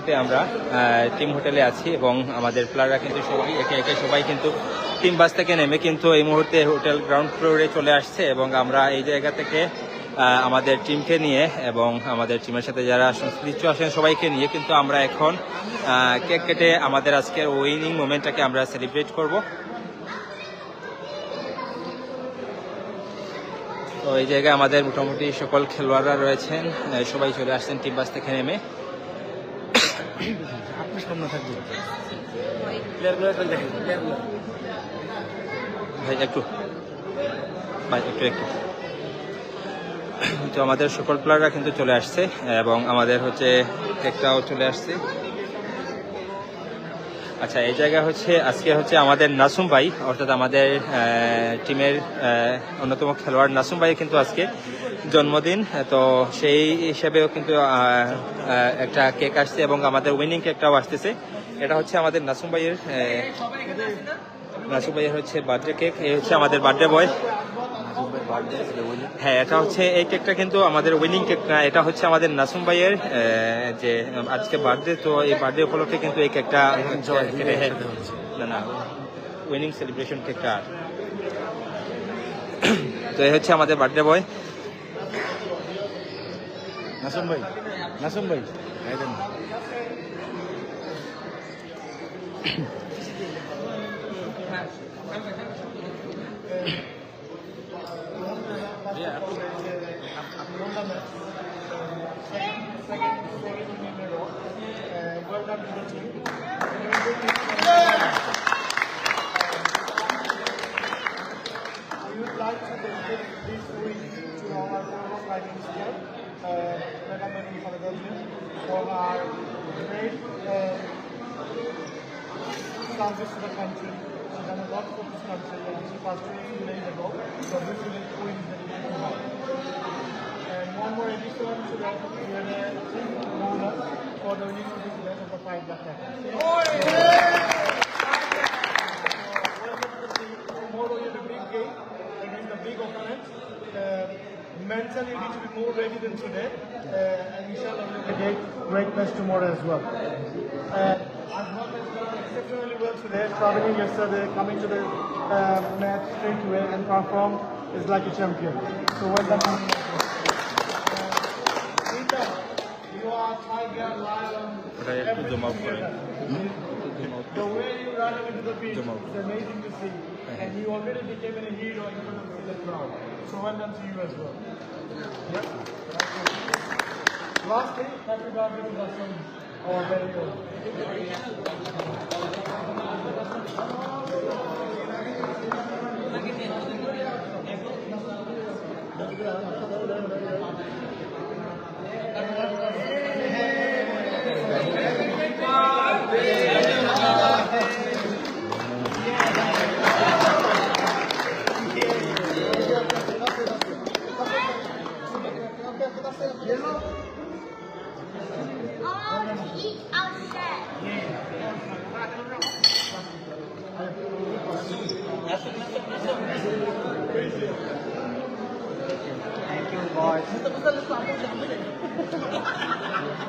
মুহূর্তে আমরা টিম হোটেলে আছি এবং আমাদের প্লেয়াররা কিন্তু সবাই একে একে সবাই কিন্তু টিম বাস থেকে নেমে কিন্তু এই মুহূর্তে হোটেল গ্রাউন্ড ফ্লোরে চলে আসছে এবং আমরা এই জায়গা থেকে আমাদের টিমকে নিয়ে এবং আমাদের টিমের সাথে যারা সংশ্লিষ্ট আছেন সবাইকে নিয়ে কিন্তু আমরা এখন কেক কেটে আমাদের আজকের উইনিং মোমেন্টটাকে আমরা সেলিব্রেট করব। তো এই জায়গায় আমাদের মোটামুটি সকল খেলোয়াড়রা রয়েছেন, সবাই চলে আসছেন টিম বাস থেকে নেমে। ভাই একটু তো আমাদের সকল প্লেয়াররা কিন্তু চলে আসছে এবং আমাদের হচ্ছে কেকটাও চলে আসছে। আচ্ছা, এই জায়গায় হচ্ছে আজকে হচ্ছে আমাদের নাসুম ভাই অর্থাৎ আমাদের টিমের অন্যতম খেলোয়াড় নাসুম ভাই কিন্তু আজকে জন্মদিন, তো সেই হিসাবেও কিন্তু একটা কেক আসছে এবং আমাদের উইনিং কেকটাও আসতেছে। এটা হচ্ছে আমাদের নাসুম ভাইয়ের হচ্ছে বার্থডে কেক। এই হচ্ছে আমাদের বার্থডে বয়। হ্যাঁ, এটা হচ্ছে এই কেকটা কিন্তু আমাদের উইনিং কেক না, এটা হচ্ছে আমাদের নাসুম ভাইয়ের যে আজকে বার্থডে, তো এই বার্থডে উপলক্ষে কিন্তু এই কেকটা না উইনিং সেলিব্রেশন কেকটা। তো এই হচ্ছে আমাদের বার্থডে বয় নাসুম ভাই। We would like to dedicate this week to our former fighting squad, recommending for the government for our great service to the country. She's done a lot for this country and she passed away 2 days ago, so this is who is dedicated to her. And one more addition to that, we had a team bonus for the winning of this event of the 5 lakh tackle. Tomorrow we have a big game against a big opponent. Mentally we need to be more ready than today, and inshallah we will get great match tomorrow as well. As well as done exceptionally well today, traveling yesterday, coming to the match straight away and perform is like a champion. So well done. Rita, you are tiger, lion, the way you run into the pitch is amazing to see, and you already became a hero in front of the crowd. So well done to you as well. Yep. Lastly, happy birthday to Nassim, our very Thank you, boys.